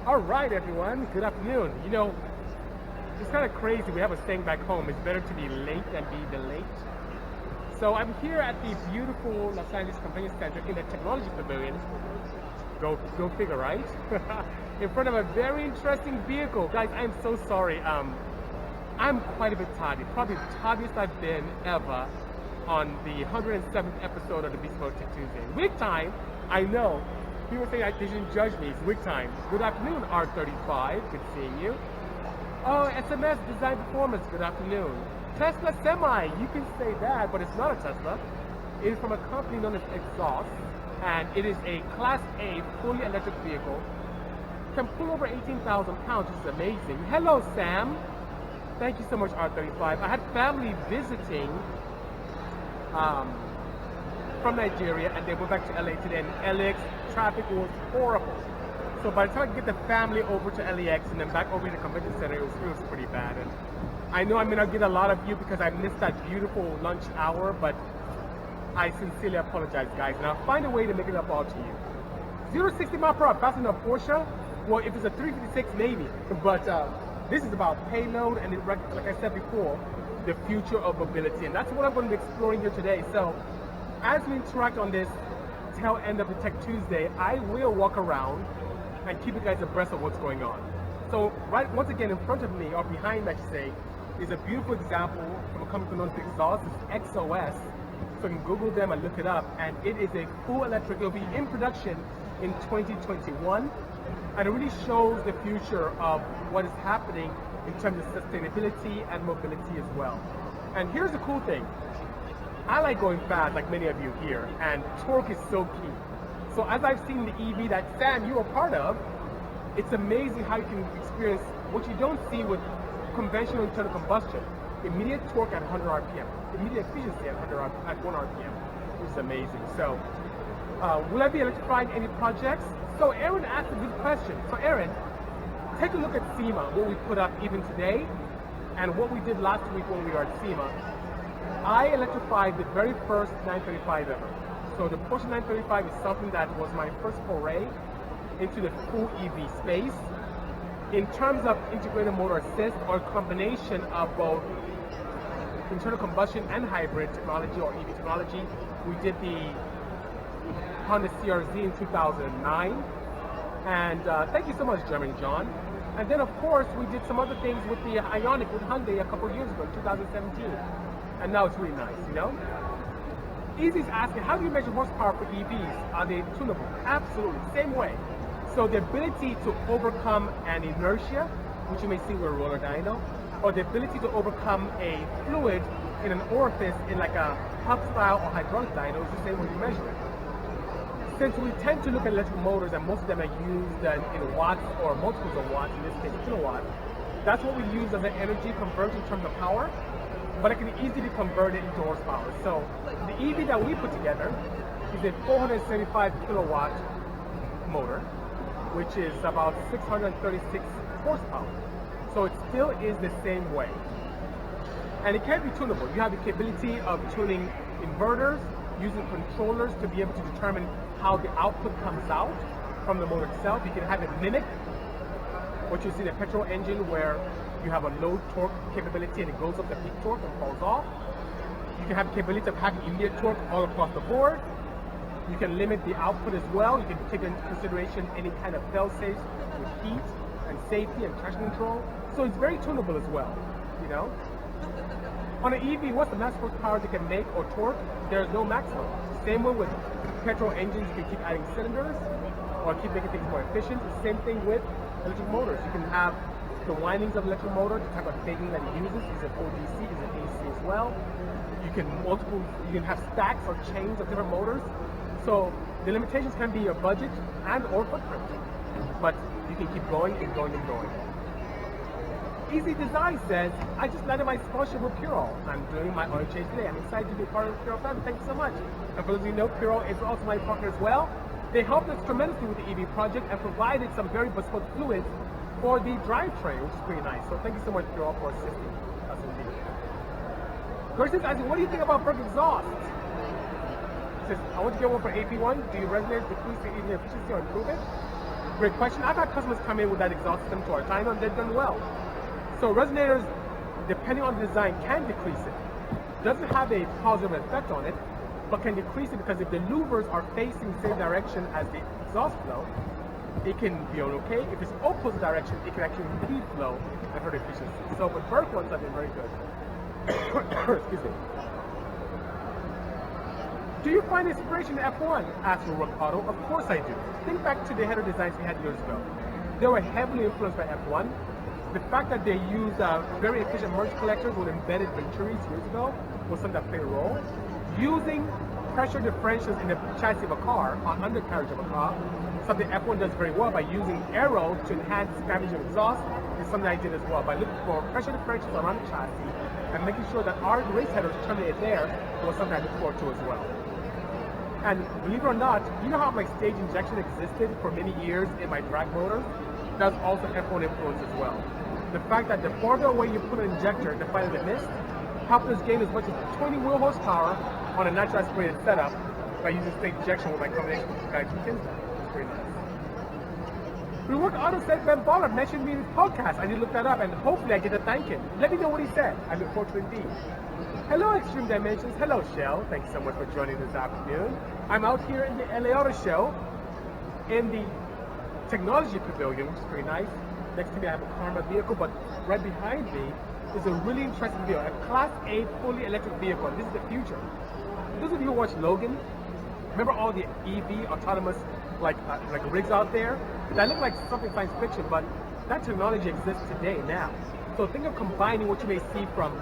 All right, everyone. Good afternoon. You know, it's kind of crazy. We have a saying back home: it's better to be late than be delayed. So I'm here at the beautiful Los Angeles Convention Center in the Technology Pavilion. Go figure, right? In front of a very interesting vehicle, guys. I'm so sorry. I'm quite a bit tardy. Probably the tardiest I've been ever on the 107th episode of the Bisimoto Tech Tuesday. Week time. I know. People say they shouldn't judge me. It's week time. Good afternoon, R35. Good seeing you. Oh, SMS Design Performance. Good afternoon. Tesla Semi. You can say that, but it's not a Tesla. It is from a company known as Exhaust, and it is a Class A fully electric vehicle. Can pull over 18,000 pounds, which is amazing. Hello, Sam. Thank you so much, R35. I had family visiting from Nigeria, and they went back to LA today, and LAX traffic was horrible. So by the time I get the family over to LAX and then back over to the convention center, it was pretty bad. And I know I may not get a lot of you because I missed that beautiful lunch hour, but I sincerely apologize, guys, and I'll find a way to make it up all to you. 0 to 60 mile per hour faster than a Porsche? Well, if it's a 356, maybe. But this is about payload and, like I said before, the future of mobility. And that's what I'm going to be exploring here today. So as we interact on this tail end of the Tech Tuesday, I will walk around and keep you guys abreast of what's going on. So once again, in front of me, or behind me, I should say, is a beautiful example from a company known as Exhaust. It's XOS. So you can Google them and look it up. And it is a full electric. It'll be in production in 2021. And it really shows the future of what is happening in terms of sustainability and mobility as well. And here's the cool thing. I like going fast, like many of you here, and torque is so key. So as I've seen the EV that Sam, you are part of, it's amazing how you can experience what you don't see with conventional internal combustion. Immediate torque at 100 RPM, immediate efficiency at 1 RPM, which is amazing. So will I be electrifying any projects? So Aaron asked a good question. So Aaron, take a look at SEMA, what we put up even today, and what we did last week when we were at SEMA. I electrified the very first 935 ever. So the Porsche 935 is something that was my first foray into the full EV space. In terms of integrated motor assist, or a combination of both internal combustion and hybrid technology or EV technology, we did the Honda CRZ in 2009. And thank you so much, Jeremy John. And then of course, we did some other things with the Ioniq with Hyundai a couple of years ago, in 2017. And now it's really nice, you know? Easy's asking, how do you measure horsepower for EVs? Are they tunable? Absolutely, same way. So the ability to overcome an inertia, which you may see with a roller dyno, or the ability to overcome a fluid in an orifice in like a hub style or hydraulic dyno is the same way you measure it. Since we tend to look at electric motors and most of them are used in watts or multiples of watts, in this case kilowatts, that's what we use as an energy converter in terms of power, but it can easily be converted into horsepower. So the EV that we put together is a 475 kilowatt motor, which is about 636 horsepower. So it still is the same way. And it can be tunable. You have the capability of tuning inverters, using controllers to be able to determine how the output comes out from the motor itself. You can have it mimic what you see in a petrol engine, where you have a low torque capability and it goes up to peak torque and falls off. You can have the capability of having immediate torque all across the board. You can limit the output as well. You can take into consideration any kind of fail-safes with heat and safety and traction control. So it's very tunable as well, you know? On an EV, what's the max horsepower they can make or torque? There's no maximum. Same way with petrol engines, you can keep adding cylinders or keep making things more efficient. The same thing with electric motors. You can have the windings of electric motor, the type of fading that it uses. Is it ODC? Is it AC as well? You can have stacks or chains of different motors. So the limitations can be your budget and or footprint, but you can keep going and going and going. Easy Design says, I just landed my sponsorship with Puro. I'm doing my oil change today. I'm excited to be part of the Puro family. Thank you so much. And for those of you who know, Puro is also my partner as well. They helped us tremendously with the EV project and provided some very bespoke fluids for the drivetrain, which is pretty nice. So thank you so much, Puro, for assisting us indeed. Person's asking, what do you think about Berg exhaust? He says, I want to get one for AP1. Do you resonate with decrease the EV efficiency or improve it? Great question. I've had customers come in with that exhaust system to our dyno and they've done well. So resonators, depending on the design, can decrease it. Doesn't have a positive effect on it, but can decrease it because if the louvers are facing the same direction as the exhaust flow, it can be okay. If it's opposite direction, it can actually impede flow and hurt efficiency. So with Burke ones, I've been very good. Excuse me. Do you find inspiration in F1? Asked Rook Auto. Of course I do. Think back to the header designs we had years ago. They were heavily influenced by F1. The fact that they used very efficient merge collectors with embedded venturis years ago was something that played a role. Using pressure differentials in the chassis of a car, on undercarriage of a car, something F1 does very well by using aero to enhance scavenging of exhaust, is something I did as well. By looking for pressure differentials around the chassis and making sure that our race headers terminate there was something I looked forward to as well. And believe it or not, you know how my stage injection existed for many years in my drag motors? That's also F1 influence as well. The fact that the farther away you put an injector, the farther the mist, helped us gain as much as 20 wheel horsepower on a natural aspirated setup by using stage injection with my combination with Sky 2 Kinsler. It's pretty nice. Rework Auto said Ben Baller mentioned me in his podcast. I did look that up and hopefully I get to thank him. Let me know what he said. I look forward to it indeed. Hello Extreme Dimensions. Hello Shell. Thank you so much for joining this afternoon. I'm out here in the LA Auto Show in the Technology Pavilion, which is pretty nice. Next to me I have a Karma vehicle, but right behind me is a really interesting vehicle, a Class A fully electric vehicle. This is the future. Those of you who watch Logan, remember all the EV autonomous like rigs out there? That look like something science fiction, but that technology exists today now. So think of combining what you may see from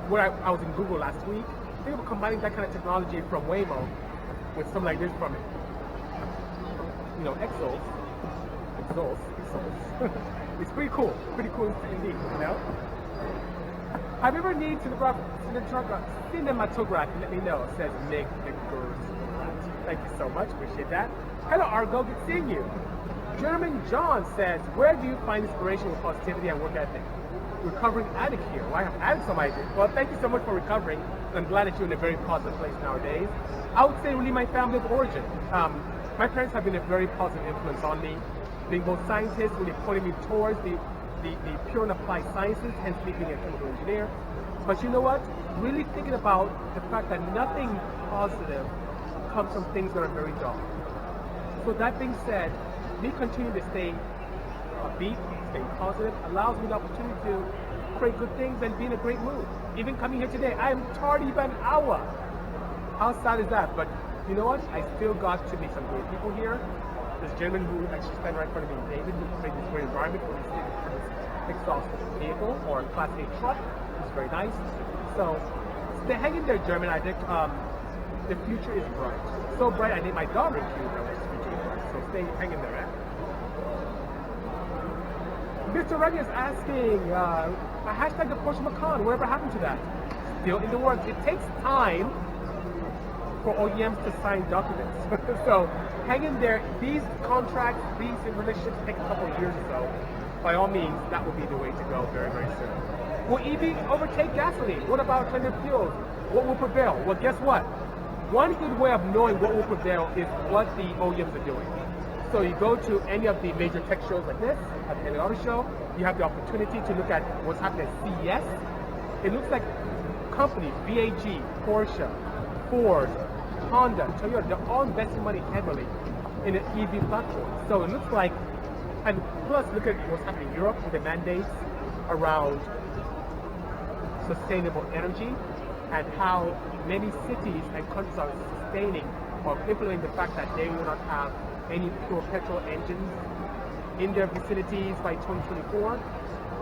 where I was in Google last week. Think of combining that kind of technology from Waymo with something like this from, you know, exos. It's pretty cool indeed, you know? Have you ever need cinematography? Let me know, says Nick Nichols. Thank you so much, appreciate that. Hello Argo, good seeing you. German John says, where do you find inspiration with positivity and work ethic? Recovering addict here. Well, I have addicts on my day. Well, thank you so much for recovering. I'm glad that you're in a very positive place nowadays. I would say really my family of origin. My parents have been a very positive influence on me. Being both scientists, really pointing me towards the pure and applied sciences, hence me being a chemical engineer. But you know what? Really thinking about the fact that nothing positive comes from things that are very dark. So that being said, me continuing to stay upbeat, staying positive, allows me the opportunity to create good things and be in a great mood. Even coming here today, I am tardy by an hour. How sad is that? But you know what? I still got to meet some great people here. This gentleman who actually spent right in front of me, David, who created this great environment for this exhaust vehicle or Class A truck. It's very nice. So stay hanging there, German addict. The future is bright. So bright, I named my daughter Q, which is future is bright. So stay hanging there, man. Mr. Reggie is asking, a hashtag the Porsche Macan, whatever happened to that? Still in the works. It takes time for OEMs to sign documents. So hang in there. These contracts, these relationships take a couple of years or so. By all means, that will be the way to go very, very soon. Will EV overtake gasoline? What about alternative fuels? What will prevail? Well, guess what? One good way of knowing what will prevail is what the OEMs are doing. So you go to any of the major tech shows like this, at the LA Auto Show, you have the opportunity to look at what's happening at CES. It looks like companies, VAG, Porsche, Ford, Honda, Toyota, they're all investing money heavily in an EV platform. So it looks like, and plus look at what's happening in Europe with the mandates around sustainable energy and how many cities and countries are sustaining or implementing the fact that they will not have any pure petrol engines in their vicinities by 2024.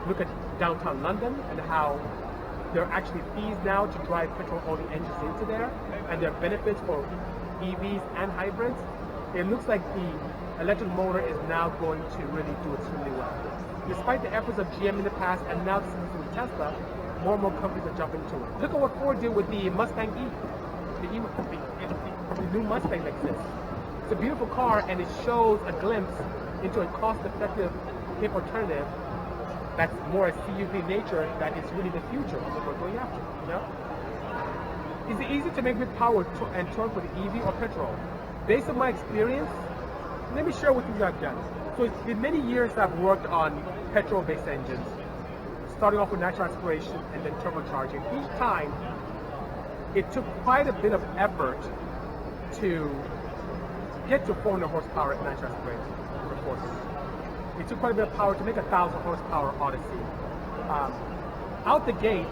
Look at downtown London and how there are actually fees now to drive petrol-only engines into there, and there are benefits for EVs and hybrids. It looks like the electric motor is now going to really do extremely well. Despite the efforts of GM in the past and now with Tesla, more and more companies are jumping into it. Look at what Ford did with the Mustang E, the new Mustang that exists. It's a beautiful car and it shows a glimpse into a cost-effective hip alternative that's more a CUV nature that is really the future of what we're going after, you know? Is it easy to make good power and torque with EV or petrol? Based on my experience, let me share with you what I've done. So it's been many years I've worked on petrol-based engines, starting off with natural aspiration and then turbocharging. Each time, it took quite a bit of effort to get to 400 horsepower at natural aspiration for Porsches. It took quite a bit of power to make a 1,000 horsepower Odyssey. Out the gate,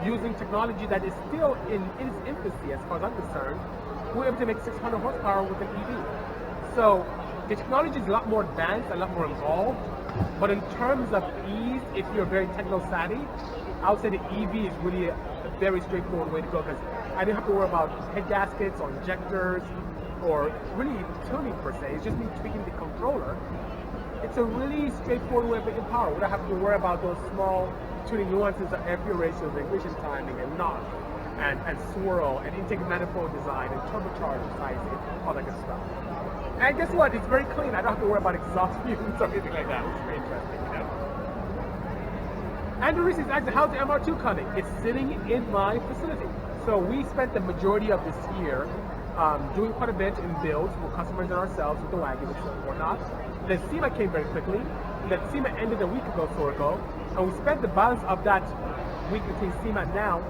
using technology that is still in its infancy as far as I'm concerned, we're able to make 600 horsepower with an EV. So the technology is a lot more advanced, a lot more involved, but in terms of ease, if you're very techno savvy, I would say the EV is really a very straightforward way to go, because I didn't have to worry about head gaskets or injectors or really tuning per se. It's just me tweaking the controller. It's a really straightforward way of making power without having to worry about those small tuning nuances of air fuel ratios, ignition timing, and knock, and swirl, and intake manifold design, and turbocharger sizing, all that good stuff. And guess what? It's very clean. I don't have to worry about exhaust fumes or anything like that, which is very interesting, you know? And the reason is actually, how's the MR2 coming? It's sitting in my facility. So we spent the majority of this year doing quite a bit in builds with customers and ourselves with the wagon and whatnot. The SEMA came very quickly. The SEMA ended a week ago, and we spent the balance of that week between SEMA and now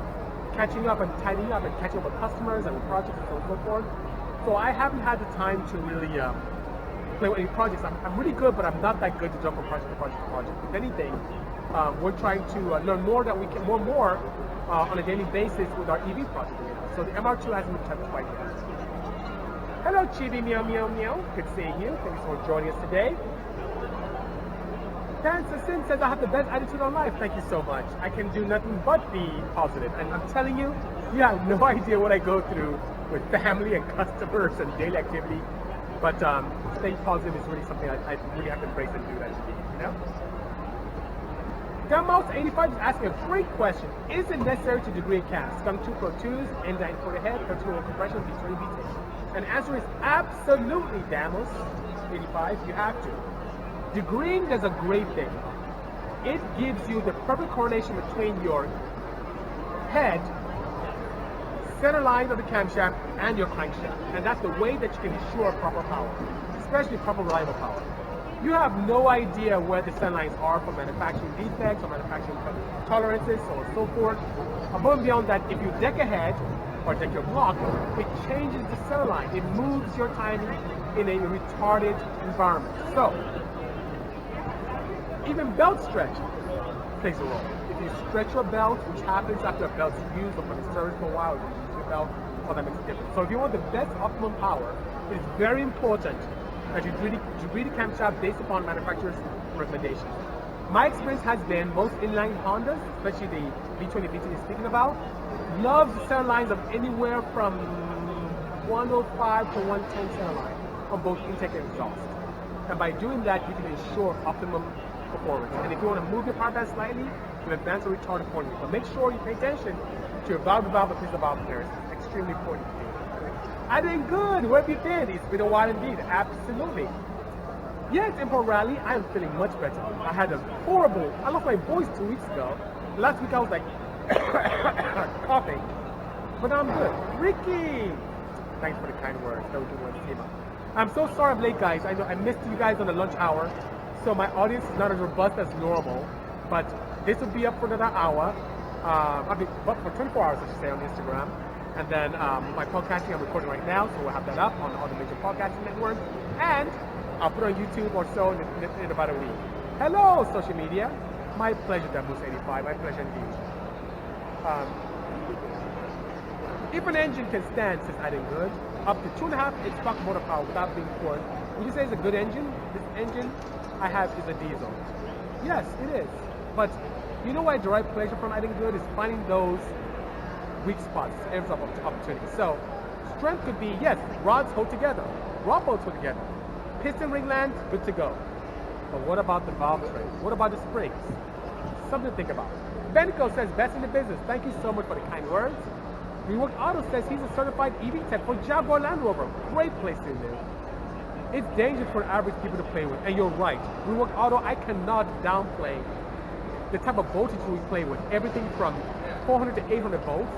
catching up and tidying up and catching up with customers and with projects and so on and so forth. So I haven't had the time to really play with any projects. I'm really good, but I'm not that good to jump from project to project to project. If anything, we're trying to learn more that we can more on a daily basis with our EV project. So the MR2 hasn't been touched quite yet. Hello, Chibi Meow Meow Meow. Good seeing you. Thanks for joining us today. Dancer Sin says I have the best attitude on life. Thank you so much. I can do nothing but be positive. And I'm telling you, you have no idea what I go through with family and customers and daily activity. But staying positive is really something I really have to embrace and do that to be, you know? Mouse85 is asking a great question. Is it necessary to degree a cast? Skunk 2 Pro 2s, N9 for the head, continual compression, V20 VT. And the answer is absolutely, Damos85, you have to. Degreeing does a great thing. It gives you the perfect correlation between your head, center line of the camshaft, and your crankshaft. And that's the way that you can ensure proper power, especially proper reliable power. You have no idea where the center lines are for manufacturing defects or manufacturing tolerances, so on and so forth. Above and beyond that, if you deck ahead or deck your block, it changes the center line. It moves your timing in a retarded environment. So, even belt stretch plays a role. If you stretch your belt, which happens after a belt's used or for the service for a while, you use your belt, well, that makes a difference. So if you want the best optimum power, it is very important that you degree the camshaft based upon manufacturer's recommendations. My experience has been most inline Hondas, especially the V20 VT you're speaking about, loves the center lines of anywhere from 105 to 110 center line on both intake and exhaust. And by doing that, you can ensure optimum performance. And if you want to move your power band slightly, you advance the retard accordingly. But make sure you pay attention to your valve-to-valve and pistol-valve pairs. It's extremely important to do. I did good. Where have you been? It's been a while indeed. Absolutely. Yes, Import Rally, I am feeling much better. I had a horrible, I lost my voice 2 weeks ago. Last week I was like coughing. But now I'm good. Ricky! Thanks for the kind words. That was a good one, Tima. I'm so sorry I'm late, guys. I know I missed you guys on the lunch hour. So my audience is not as robust as normal, but this will be up for another hour. I'll be up for 24 hours, I should say, on Instagram. And then my podcasting I'm recording right now, so we'll have that up on all the major podcasting networks. And I'll put it on YouTube or so in about a week. Hello, social media. My pleasure, Damus85. My pleasure indeed. If an engine can stand, says Adding Good, up to 2.5 HP motor power without being forced, would you say it's a good engine? This engine I have is a diesel. Yes, it is. But you know why I derive pleasure from Adding Good is finding those weak spots, areas of opportunity. So strength could be, yes, rods hold together, rod bolts hold together, piston ring lands, good to go. But what about the valve tray? What about the springs? Something to think about. Benko says, best in the business. Thank you so much for the kind words. Reworked Auto says he's a certified EV tech for Jaguar Land Rover. Great place to live. It's dangerous for average people to play with, and you're right. Reworked Auto, I cannot downplay the type of voltage we play with. Everything from 400 to 800 volts.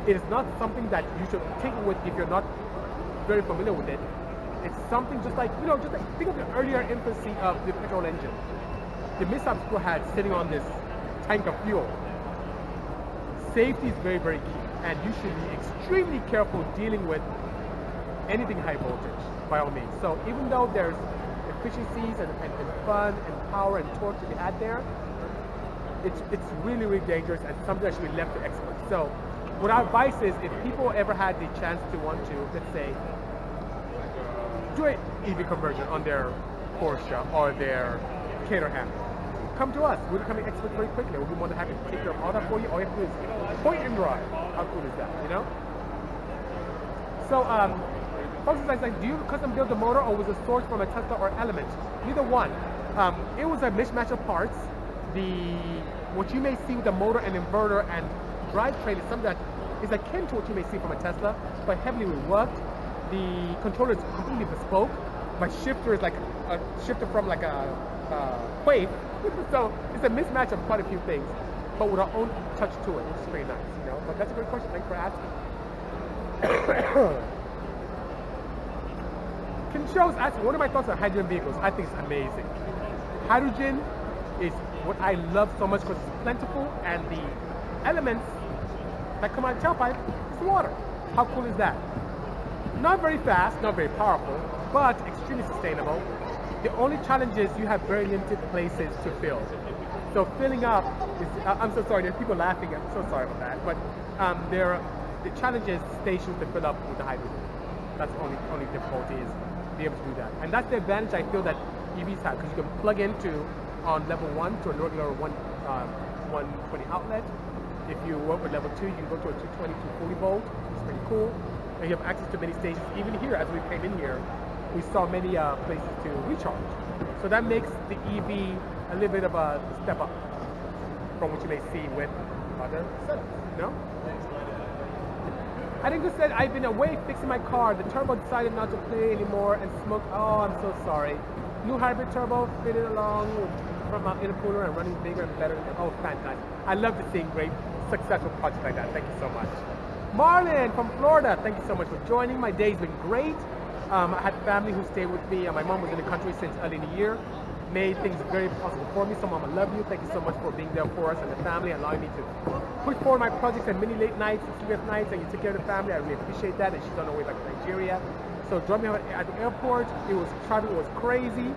It is not something that you should tinker with if you're not very familiar with it. It's something just like, just like, think of the earlier infancy of the petrol engine. The mishaps people had sitting on this tank of fuel. Safety is very, very key, and you should be extremely careful dealing with anything high voltage, by all means. So even though there's efficiencies and fun and power and torque to be had there, it's really, really dangerous and something that should be left to experts. So what our advice is, if people ever had the chance to want to, let's say, do an EV conversion on their Porsche or their Caterham, come to us. We're becoming experts very quickly. We'll be more than happy to take care of all that for you. All you have to do is point and drive. How cool is that, So, folks, like, do you custom build the motor or was it sourced from a Tesla or Element? Neither one. It was a mismatch of parts. What you may see with the motor and inverter and drivetrain is something that is akin to what you may see from a Tesla, but heavily reworked. The controller is completely bespoke. My shifter is like a shifter from like a Quake. So it's a mismatch of quite a few things, but with our own touch to it, which is pretty nice, But that's a great question. Thanks for asking. Ken Show's asking, what are my thoughts on hydrogen vehicles? I think it's amazing. Hydrogen is what I love so much because it's plentiful, and the elements that come out of the tailpipe is water. How cool is that? Not very fast, not very powerful, but extremely sustainable. The only challenge is you have very limited places to fill. So filling up is, I'm so sorry, there's people laughing, I'm so sorry about that, but the challenge is stations to fill up with the hydrogen. That's the only difficulty is be able to do that. And that's the advantage I feel that EVs have, because you can plug into on level 1 to a regular 120 outlet. If you work with level 2, you can go to a 220 to 40 volt, which is pretty cool. And you have access to many stations. Even here, as we came in here, we saw many places to recharge. So that makes the EV a little bit of a step up from what you may see with other setups, I think you said, I've been away fixing my car. The turbo decided not to play anymore and smoke. Oh, I'm so sorry. New hybrid turbo fitted along from my intercooler and running bigger and better. Oh, fantastic. I love to see great, successful projects like that. Thank you so much. Marlon from Florida, thank you so much for joining. My day's been great. I had family who stayed with me. My mom was in the country since early in the year. Made things very possible for me. So Mom, I love you. Thank you so much for being there for us and the family, allowing me to push forward my projects and many late nights, sleepless nights, and you take care of the family. I really appreciate that. And she's on her way back to Nigeria. So dropped me at the airport. Traffic was crazy.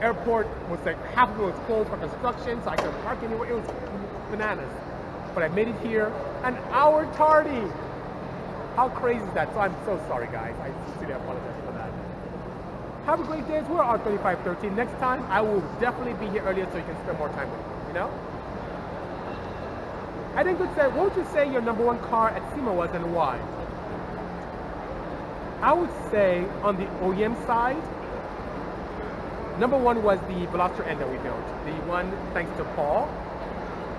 Airport was like half of it was closed for construction, so I couldn't park anywhere. It was bananas. But I made it here an hour tardy. How crazy is that? So I'm so sorry, guys. I sincerely apologize for that. Have a great day. We're on 3513. Next time, I will definitely be here earlier so you can spend more time with me, I think good say, what would you say your number one car at SEMA was and why? I would say on the OEM side, number one was the Veloster N that we built. The one, thanks to Paul,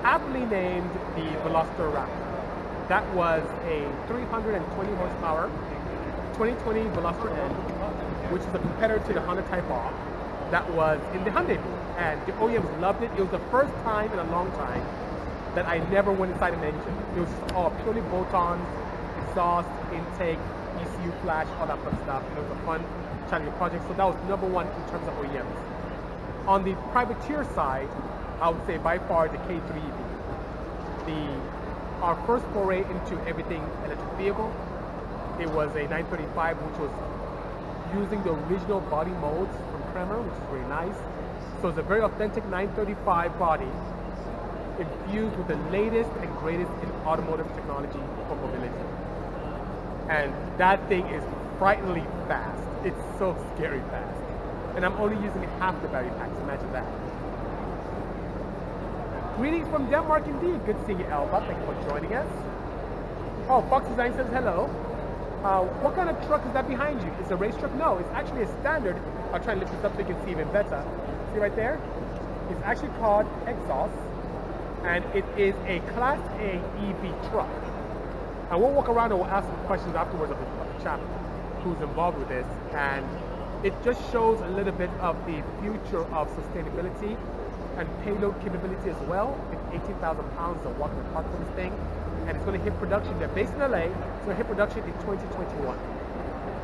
aptly named the Veloster Raptor. That was a 320 horsepower 2020 Veloster N, which is a competitor to the Honda Type R that was in the Hyundai booth. And the OEMs loved it. It was the first time in a long time that I never went inside an engine. It was just all purely bolt-ons, exhaust, intake, ECU flash, all that fun stuff. It was a fun, challenging project. So that was number one in terms of OEMs. On the privateer side, I would say by far the K3 EV. Our first foray into everything electric vehicle. It was a 935, which was using the original body molds from Kremer, which is very nice. So it's a very authentic 935 body, infused with the latest and greatest in automotive technology for mobility. And that thing is frighteningly fast. It's so scary fast. And I'm only using half the battery packs, imagine that. Greetings from Denmark indeed. Good seeing you, Elba. Thank you for joining us. Oh, Fox Design says hello. What kind of truck is that behind you? It's a race truck? No, it's actually a standard. I'll try and lift this up so you can see even better. See right there? It's actually called Ethos, and it is a Class A EV truck. And we'll walk around and we'll ask some questions afterwards of the chap who's involved with this. And it just shows a little bit of the future of sustainability and payload capability as well. It's 18,000 pounds to walk in the park for this thing. And it's going to hit production. They're based in LA. It's going to hit production in 2021.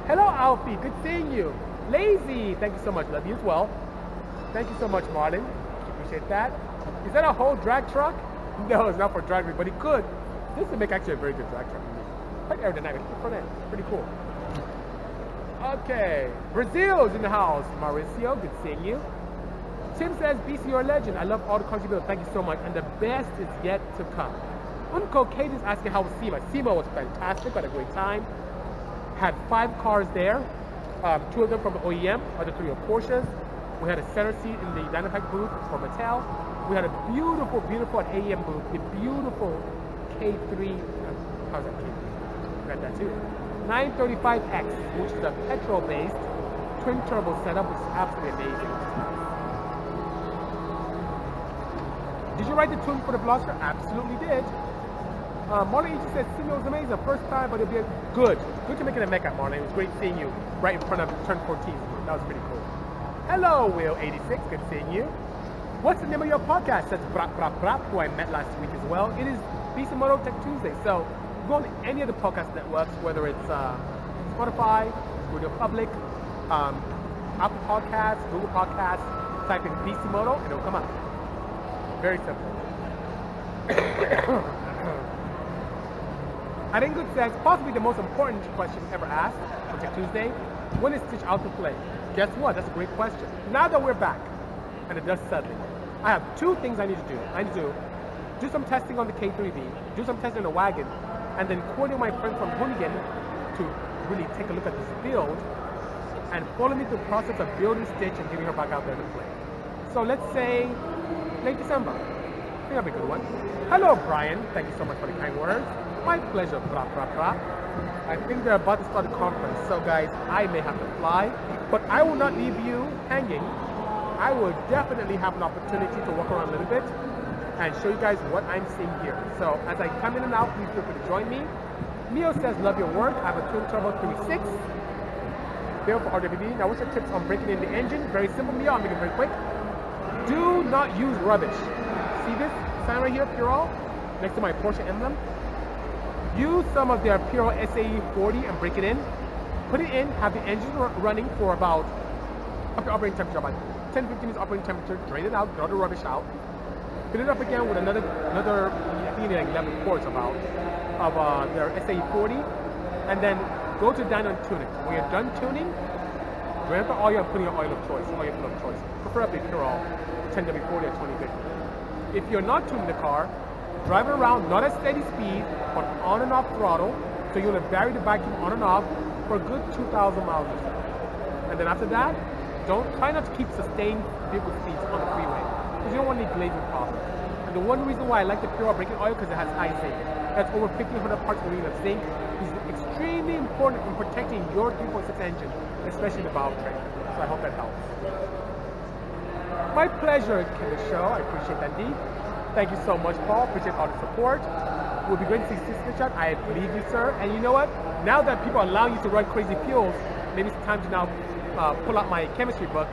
Hello, Alfie. Good seeing you. Lazy, thank you so much. Love you as well. Thank you so much, Martin. Appreciate that. Is that a whole drag truck? No, it's not for drag race, but it could. This would make actually a very good drag truck. Quite aerodynamic. Good for that. Pretty cool. Okay, Brazil's in the house. Mauricio, good seeing you. Tim says, BC, you're a legend. I love all the cars you build. Thank you so much. And the best is yet to come. Unco Kate is asking how was SEMA. SEMA was fantastic. Had a great time. Had 5 cars there. 2 of them from the OEM, other 3 are Porsches. We had a center seat in the Dynapack booth for Mattel. We had a beautiful, beautiful at AEM booth, a beautiful K3, how's that K3? Got that too. 935X, which is a petrol-based twin turbo setup, which is absolutely amazing. Did you write the tune for the Veloster? Absolutely did. Marlon Each says, Simo was amazing, first time, but it'll be good. Good to make it a mecca, Marlon. It was great seeing you right in front of Turn 14. That was pretty cool. Hello, Will86, good seeing you. What's the name of your podcast? That's Brap Brap Brap, who I met last week as well. It is Bisimoto Tech Tuesday. So go on any of the podcast networks, whether it's Spotify, Radio Public, Apple Podcasts, Google Podcasts, type in Bisimoto and it'll come up. Very simple. I think Good says, possibly the most important question ever asked on Tech Tuesday, when is Stitch out to play? Guess what? That's a great question. Now that we're back and the dust settling, I have 2 things I need to do. I need to do some testing on the K3B, do some testing on the wagon, and then coordinate my friend from Hoonigan to really take a look at this build and follow me through the process of building Stitch and getting her back out there to play. So let's say late December. I think that'll be a good one. Hello, Brian. Thank you so much for the kind words. My pleasure, Brap Brap Brap. I think they're about to start a conference, so guys, I may have to fly, but I will not leave you hanging. I will definitely have an opportunity to walk around a little bit and show you guys what I'm seeing here. So as I come in and out, please feel free to join me. Mio says, love your work. I have a twin turbo 3.6. Bill for RWB. Now what's your tips on breaking in the engine? Very simple, Mio. I'll make it very quick. Do not use rubbish. See this sign right here, Purell, next to my Porsche emblem? Use some of their Purell SAE 40 and break it in. Put it in, have the engine running for about, up to operating temperature, about 10-15 minutes operating temperature, drain it out, get all the rubbish out. Fill it up again with another I think like 11 quarts about of their SAE 40, and then go to dyno and tune it. When you're done tuning, drain out the oil and put in your oil of choice, oil fill of choice. Preferably Purell 10W40 or 2050. If you're not tuning the car, drive it around, not at steady speed, but on and off throttle, so you're gonna vary the vacuum on and off for a good 2,000 miles or so. And then after that, try not to keep sustained vehicle speeds on the freeway, because you don't want any glazing problems. And the one reason why I like the Purell braking oil, because it has high zinc. That's over 1,500 parts per million of zinc. It's extremely important in protecting your 3.6 engine, especially the valve train. So I hope that helps. My pleasure, Kevin Show. I appreciate that, indeed. Thank you so much, Paul. Appreciate all the support. It would be great to see Stitch Shot. I believe you, sir. And you know what? Now that people are allowing you to run crazy fuels, maybe it's time to now pull out my chemistry book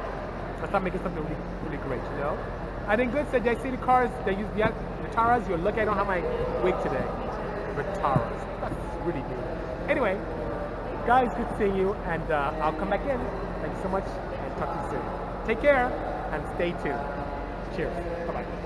and start making something really, really great, you know? I think Good said, I see the cars that use the Vitaras. You're lucky I don't have my wig today. Vitaras. That's really good. Anyway, guys, good seeing you, and I'll come back in. Thank you so much, and talk to you soon. Take care, and stay tuned. Cheers. Bye-bye.